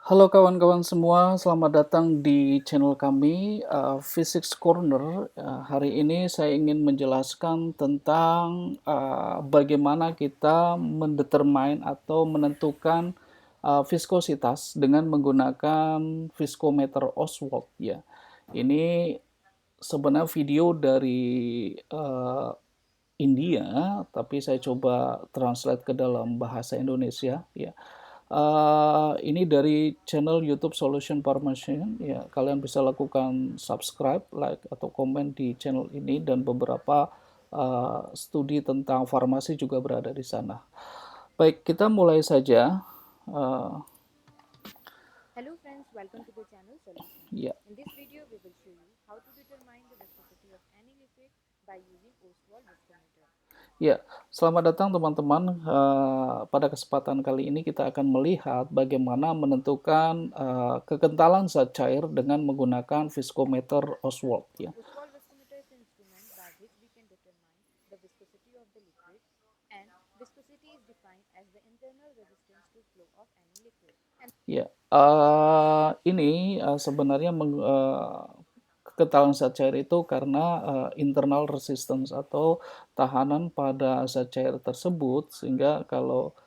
Halo kawan-kawan semua, selamat datang di channel kami, Physics Corner. Hari ini saya ingin menjelaskan tentang bagaimana kita mendetermine atau menentukan viskositas dengan menggunakan viskometer Oswald ya. Ini sebenarnya video dari India, tapi saya coba translate ke dalam bahasa Indonesia ya. Ini dari channel YouTube Solution Farmation ya. Kalian bisa lakukan subscribe, like atau komen di channel ini dan beberapa studi tentang farmasi juga berada di sana. Baik, kita mulai saja. Uh, Hello friends, welcome to the channel Solution. ya. In this video, we will show you how to determine the viscosity of any liquid by using Ostwald viscometer. Ya, selamat datang teman-teman. Pada kesempatan kali ini kita akan melihat bagaimana menentukan kekentalan zat cair dengan menggunakan viskometer Oswald. Ya. Ostwald viscometer is an instrument by which we can determine the viscosity of the liquid, and viscosity is defined as the internal resistance to flow of any liquid. Ya, ini sebenarnya kekentalan zat cair itu karena internal resistance atau tahanan pada zat cair tersebut, sehingga kalau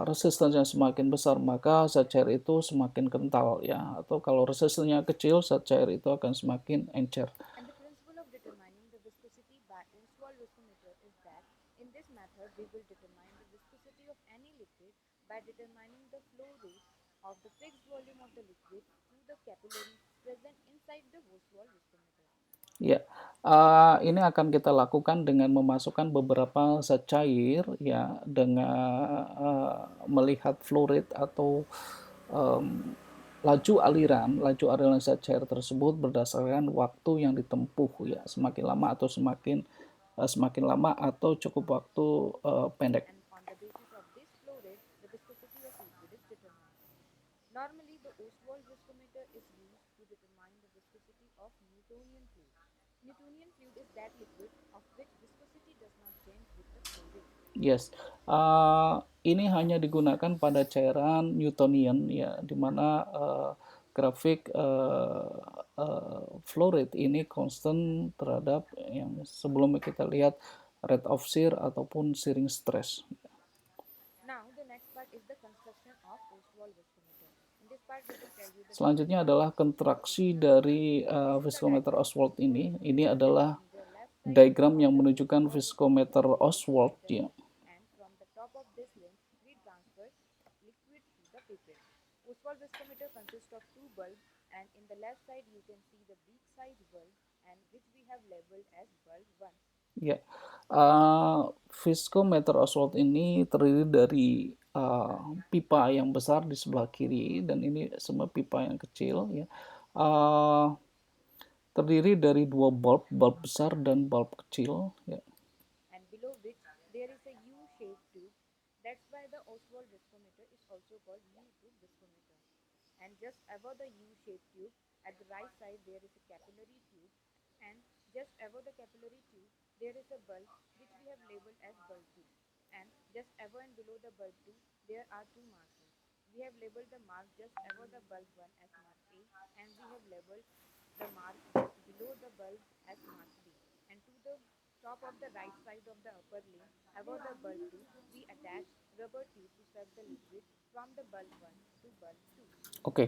resistance semakin besar maka zat cair itu semakin kental ya, atau kalau resistance kecil zat cair itu akan semakin encer. And the principle of determining the viscosity by Ostwald viscometer is that in this method we will determine the viscosity of any liquid by determining the flow rate of the fixed volume of the liquid through the capillary present inside the Ostwald viscometer. Ya, ini akan kita lakukan dengan memasukkan beberapa zat cair ya, dengan melihat flow rate atau laju aliran zat cair tersebut berdasarkan waktu yang ditempuh ya, semakin lama atau cukup waktu pendek. And on the basis of this flow rate, the viscosity of liquid is determined. Normally, the Ostwald viscometer is used to determine the viscosity of Newtonian fluid. Newtonian fluid is that liquid of which viscosity does not change with the flow rate. Yes, ini hanya digunakan pada cairan Newtonian ya, di mana grafik flow rate ini constant terhadap yang sebelumnya kita lihat rate of shear ataupun shearing stress. Now, the next part is the construction of Ostwald viscometer. In this part, we will tell you the Selanjutnya adalah kontraksi dari viskometer Oswald ini. Ini adalah in the left side diagram yang menunjukkan viskometer Oswald ya. and from the top of this length, we transfer liquid to the pipette. Ostwald viscometer consists of two bulbs, and in the left side you can see the big size bulb, and which we have labeled as bulb 1. Ya, viskometer Oswald ini terdiri dari pipa yang besar di sebelah kiri dan ini semua pipa yang kecil ya. Terdiri dari dua bulb, bulb besar dan bulb kecil ya. And below which there is a U-shaped tube. That's why the Ostwald viscometer is also called U-tube viscometer. And just above the U-shaped tube, at the right side there is a capillary tube, and just above the capillary tube there is a bulb which we have labeled as bulb 2. And just above and below the bulb 2 there are two markers. We have labeled the mark just above the bulb 1 as mark A, and we have labeled the mark just below the bulb as mark B. And to the top of the right side of the upper lane, above the bulb 2, we attach rubber tube to suck the liquid from the bulb 1 to bulb 2. Oke.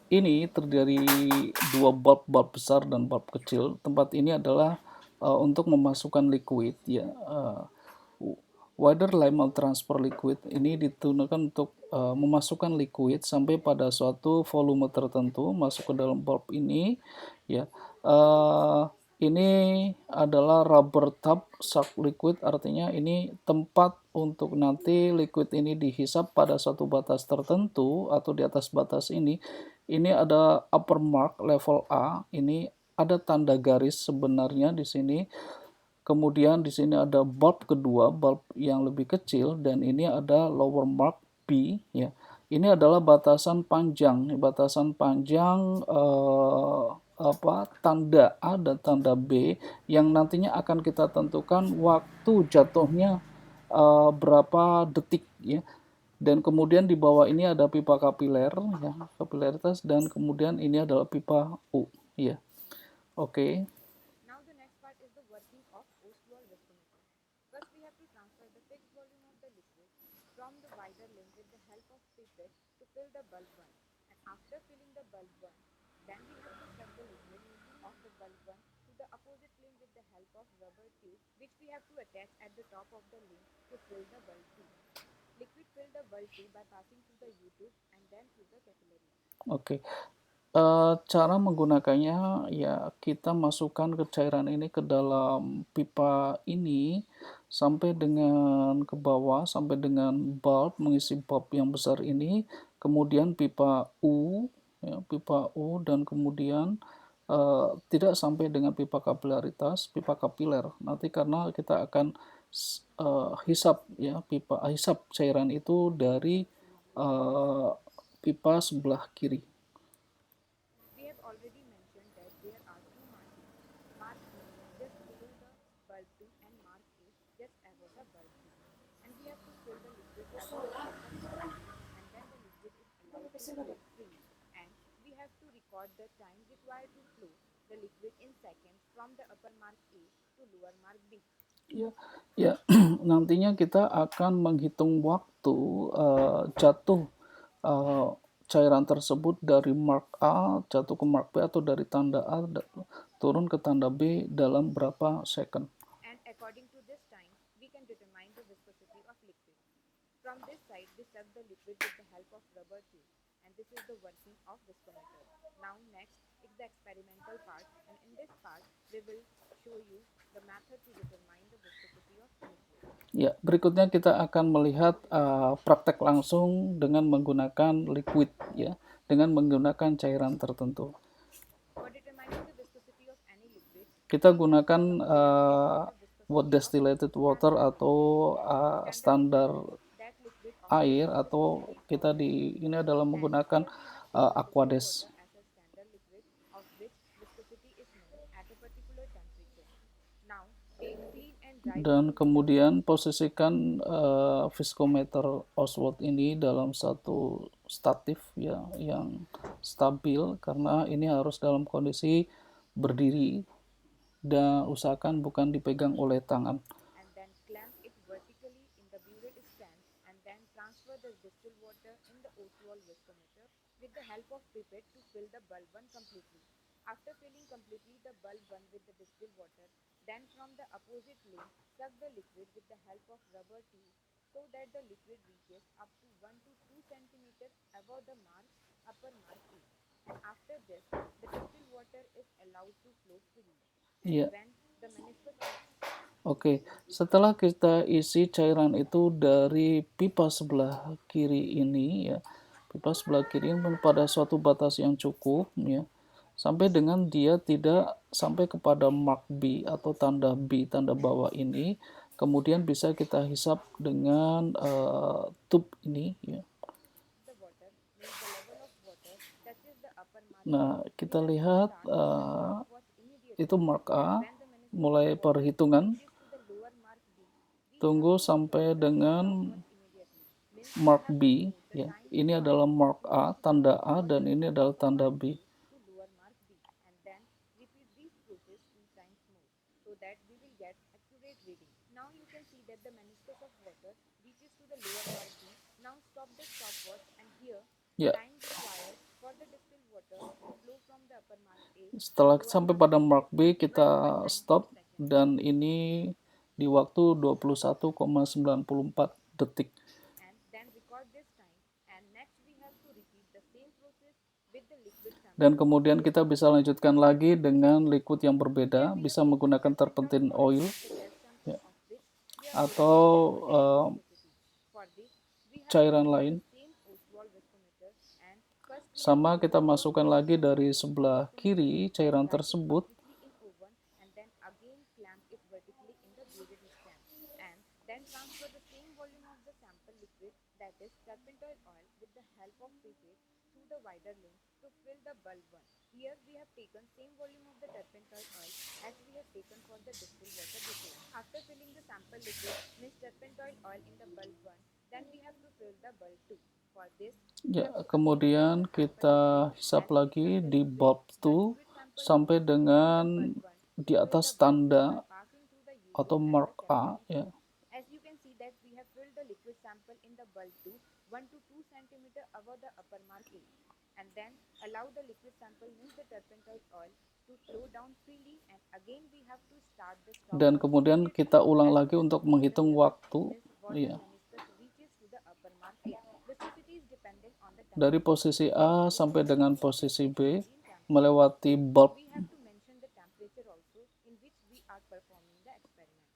Ini terdiri dua bulb besar dan bulb kecil. Tempat ini adalah untuk memasukkan liquid ya. Water Lyman transfer liquid ini digunakan untuk memasukkan liquid sampai pada suatu volume tertentu masuk ke dalam bulb ini ya. Ini adalah rubber tub suck liquid, artinya ini tempat untuk nanti liquid ini dihisap pada suatu batas tertentu atau di atas batas ini. Ini ada upper mark level A, ini ada tanda garis sebenarnya di sini. Kemudian di sini ada bulb kedua, bulb yang lebih kecil, dan ini ada lower mark B ya. Ini adalah batasan panjang tanda A dan tanda B yang nantinya akan kita tentukan waktu jatuhnya berapa detik ya. Dan kemudian di bawah ini ada pipa kapiler, ya, kapilaritas, dan kemudian ini adalah pipa U, ya. Oke. Now the next part is the working of Ostwald viscometer. First we have to transfer the fixed volume of the liquid from the wider length with the help of pipette to fill the bulb 1. And after filling the bulb 1, then we have to suck the liquid of the bulb 1 to the opposite length with the help of rubber tube which we have to attach at the top of the length to fill the bulb 2. Liquid fill the bulb 2 by passing through the U-tube and then through the capillary. Oke. Cara menggunakannya ya kita masukkan ke cairan ini ke dalam pipa ini sampai dengan ke bawah sampai dengan bulb, mengisi bulb yang besar ini, kemudian pipa U, ya, pipa U, dan kemudian tidak sampai dengan pipa kapilaritas, pipa kapiler nanti, karena kita akan hisap, ya, hisap cairan itu dari pipa sebelah kiri. We have already mentioned that there are two markings. Mark B just below the bulb 2 and mark A just above the bulb 2. And we have to fill the liquid above the upper mark A and then the liquid is allowed to flow freely. And we have to record the time required to flow the liquid in seconds from the upper mark A to lower mark B. Ya, ya. Nantinya kita akan menghitung waktu jatuh cairan tersebut dari mark A jatuh ke mark B, atau dari tanda A turun ke tanda B dalam berapa second. And according to this time, we can determine the viscosity of liquid. From this side, we suck the liquid with the help of rubber tube, and this is the working of viscometer. Now next is the experimental part, and in this part, we will show you the method to determine the viscosity of liquid. Ya, berikutnya kita akan melihat praktek langsung dengan menggunakan liquid, ya, dengan menggunakan cairan tertentu. For determining the viscosity of any liquid, Kita gunakan wet distillated water atau standar that liquid of air, atau kita ini adalah menggunakan Aquades. as a standard liquid of which viscosity is known at a particular temperature. Now, take clean and dry Dan kemudian posisikan viscometer Oswald ini dalam satu statif, ya, yang stabil, karena ini harus dalam kondisi berdiri dan usahakan bukan dipegang oleh tangan. and then clamp it vertically in the burette stand and then transfer the distilled water in the Ostwald viscometer with the help of pipette to fill the bulb 1 completely. After filling completely the bulb 1 with the distilled water, then from the opposite length, suck the liquid with the help of rubber tube so that the liquid reaches up to 1 to 2 centimeters above the upper mark A. And after this, the distilled water is allowed to flow freely. And Ya. when the meniscus Oke, setelah kita isi cairan itu dari pipa sebelah kiri ini, ya, pipa sebelah kiri ini pada suatu batas yang cukup, ya, sampai dengan dia tidak sampai kepada mark B atau tanda B, tanda bawah ini, kemudian bisa kita hisap dengan tube ini, ya. the water means the level of water touches the upper mark. Nah, kita lihat Was immediately itu mark A, when the meniscus mulai perhitungan, reaches to the lower mark B. tunggu sampai dengan Immediately means mark B, ya. Ini adalah mark A, tanda A, dan ini adalah tanda B. to lower mark B and then repeat this process 2 times more so that we will get accurate reading. Now you can see that the meniscus of water reaches to the lower mark B. Now stop the stopwatch and here Ya, time required for the distilled water to flow from the upper mark A. setelah sampai pada mark B, kita stop, dan ini di waktu 21,94 detik. And then record this time and next we have to repeat the same process with the liquid sample. Dan kemudian kita bisa lanjutkan lagi dengan liquid yang berbeda, bisa menggunakan turpentine oil, ya, Of which atau for this we have cairan lain. same Ostwald viscometer and first Sama, kita masukkan lagi dari sebelah kiri cairan tersebut, in oven and then again clamp it vertically in the burette stand and then transfer the same volume of the sample liquid, that is turpentine oil, with the help of pipette through the wider length to fill the bulb 1. Here we have taken same volume of the turpentine oil as we have taken for the distilled water before. After filling the sample liquid, means turpentine oil in the bulb 1, Then we have to fill the bulb 2. For this, we Ya, have to obtain the kemudian liquid sample kita liquid hisap at lagi sample di liquid. bulb The 2 liquid sample sampai liquid fills dengan the bulb 1 di to fill atas the bulb 2 tanda by passing through the U atau shape and mark the A, capillary ya. tube. As you can see that we have filled the liquid sample in the bulb 2 1 to 2 centimeter above the upper mark A, and then allow the liquid sample means the turpentine oil to flow down freely, and again we have to start the Dan stopwatch kemudian immediately kita ulang as lagi soon as untuk the water menghitung level waktu, means water ya. meniscus reaches to the upper mark A. Viscosity is dependent on the Dari temperature posisi at A which sampai the dengan liquid is posisi B changing in temperature. melewati So bulb. we have to mention the temperature also in which we are performing the experiment.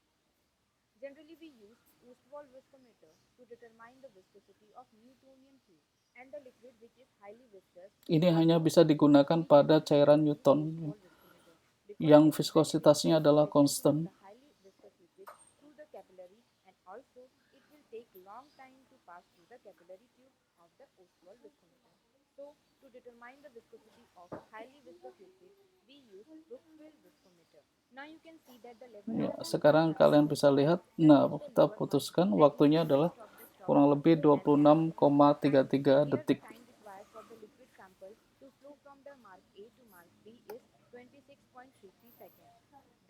Generally, we use Ostwald viscometer to determine the viscosity of Newtonian fluid, and the liquid which is highly viscous Ini are hanya those bisa liquids digunakan we pada usually cairan use in Newton Ostwald viscometer because yang it eventually viskositasnya takes adalah everything of konstan. the highly viscous liquid through the capillary, and also it will take long time to pass through the capillary tube of the Ostwald viscometer. So, to determine the viscosity of highly viscous liquid, we use Brookfield viscometer. Now you can see that the level Ya, of Brookfield sekarang kalian viscometer bisa lihat, just nah reach the kita lower mark. putuskan That means waktunya we will adalah stop the kurang stopwatch, lebih and then use the time. 26,33 Here the detik. time required for the liquid sample to flow from the mark A to mark B is 26.33 seconds.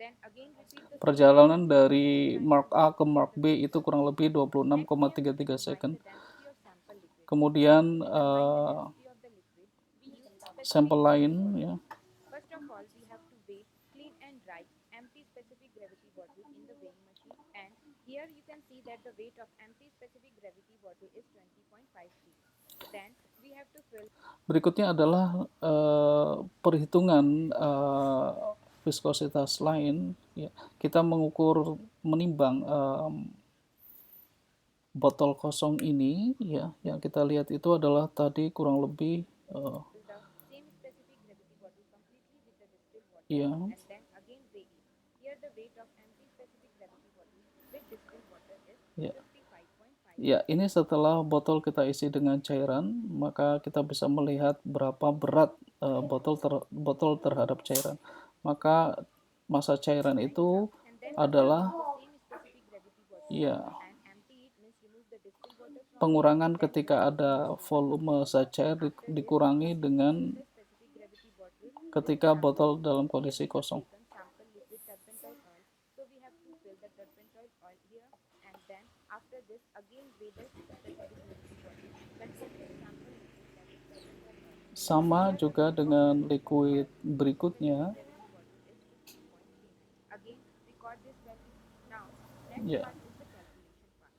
Then again repeat the same process Perjalanan for the next dari time mark to A mark ke B mark and the B vice itu kurang versa. lebih Next, we have to 26,33 determine second. the density of sample liquid. Kemudian To determine the density of the liquid, we use specific sampel gravity lain, ya. bottle. First of all, we have to weigh clean and dry empty specific gravity bottle in the weighing machine, and here you can see that the weight of empty specific gravity bottle is 20.53. Then we have to fill. Berikutnya adalah perhitungan viskositas lain, ya. Kita mengukur, menimbang botol kosong ini, ya, yang kita lihat itu adalah tadi kurang lebih The same specific gravity bottle completely with the distilled water, ya, and then again weigh it. Here the weight of empty specific gravity bottle with distilled water is ya. 55.5. Ya, ini setelah botol kita isi dengan cairan, maka kita bisa melihat berapa berat botol terhadap cairan. Maka massa cairan itu And then we will adalah, use the same specific gravity bottle ya, and empty it, means remove the distilled water from it. pengurangan Then ketika weigh it ada in the weighing volume machine. zat And cair after this, dikurangi again dengan fill the specific gravity bottle with ketika sample botol liquid. dalam Here kondisi we have kosong. taken sample liquid turpentine oil, so we have to fill the turpentine oil here, and then after this again weigh the specific gravity bottle containing sample liquid, that is turpentine oil. Sama Here the juga weight of dengan turpentine liquid oil in the specific berikutnya, gravity bottle is 50.39. Again record this value. Now next ya. part is the calculation part.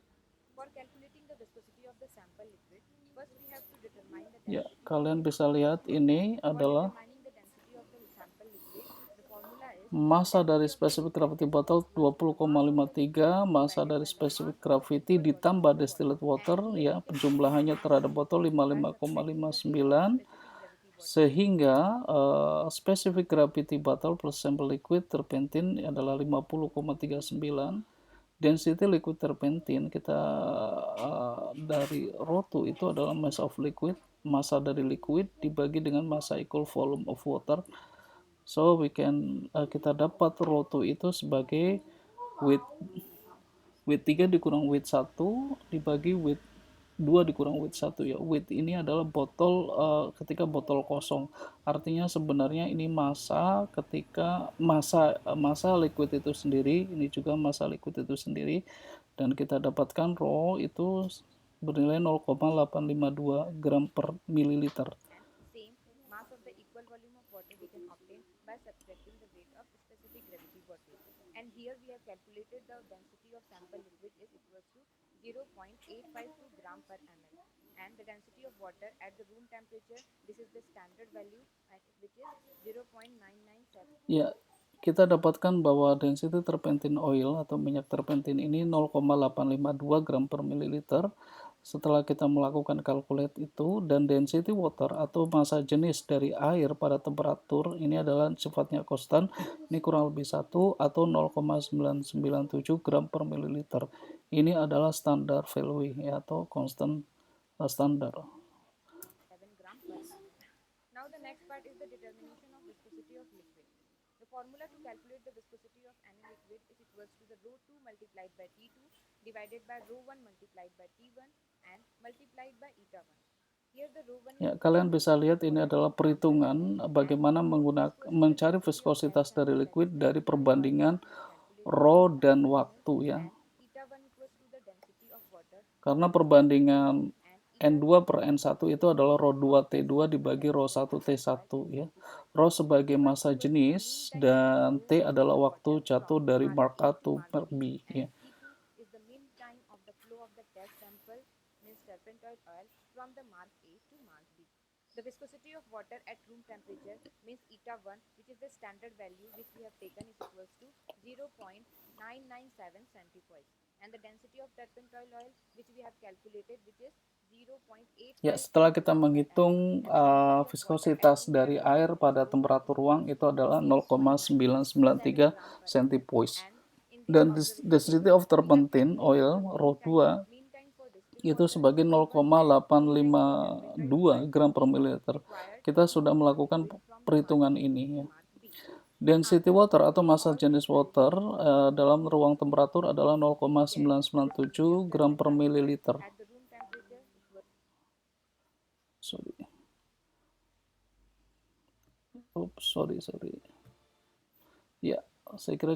For calculating the viscosity of the sample liquid, first we have to determine the Ya, density of the kalian bisa liquid. lihat ini For adalah determining the density of the sample liquid, the formula is massa dari density of the spesifik liquid gravity is botol equal to the mass of the liquid 20,53, massa divided dari by the spesifik mass of the gravity equal volume ditambah of the water. distilled water, And here ya, we can obtain the jumlahannya mass of terhadap the botol liquid by subtracting the weight of 55,59, specific gravity bottle. sehingga specific gravity bottle plus sample liquid terpentin adalah 50,39. Density liquid terpentin kita dari ρ2 itu adalah mass of liquid, massa dari liquid dibagi dengan massa equal volume of water. So we can kita dapat ρ2 itu sebagai weight 3 dikurang weight 1 dibagi weight 2 dikurang weight 1, ya. Weight ini adalah botol ketika botol kosong. Artinya sebenarnya ini massa ketika massa liquid itu sendiri, ini juga massa liquid itu sendiri, dan kita dapatkan rho itu bernilai 0,852 gram per mililiter. And same mass of the equal volume of water we can obtain by subtracting the weight of specific gravity bottle. And here we have calculated the density of sample liquid is equal to 0.852 gram per ml, and the density of water at the room temperature, this is the standard value, which is 0.997. Ya, kita dapatkan bahwa density terpentin oil atau minyak terpentin ini 0,852 gram per mililiter. Setelah kita melakukan kalkulasi itu, dan density water atau massa jenis dari air pada temperatur ini adalah sifatnya konstan, ini kurang lebih 1 atau 0,997 gram per mililiter. Ini adalah standar value, ya, atau constant standar. 7 gram per ml. Now the next part is the determination of viscosity of liquid. The formula to calculate the viscosity of any liquid is equals to the rho 2 multiplied by T2 divided by rho 1 multiplied by T1 and multiplied by eta 1. Here the rho 1 is Ya, kalian bisa lihat ini adalah perhitungan bagaimana mencari viskositas dari liquid dari perbandingan rho dan waktu ya. eta 1 equals to the density of water Karena perbandingan N2 per N1 itu adalah rho 2 T2 dibagi rho 1 T1 ya. Rho sebagai massa jenis dan T adalah waktu jatuh dari mark A to mark B ya. T2 is the mean time of the flow of the test sample means turpentine oil from the mark A to mark B. The viscosity of water at room temperature means eta 1 which is the standard value which we have taken is equals to 0.997 centipoise and the density of turpentine oil which we have calculated which is 0.8. Ya, setelah kita menghitung viskositas dari air pada temperatur ruang itu adalah 0,993 centipoise. Dan density of turpentine oil rho 2 itu sebagai 0,852 gram per mililiter. Kita sudah melakukan perhitungan ini ya. Density water atau massa jenis water dalam ruang temperatur adalah 0,997 gram per mililiter. Sorry. Ya, saya kira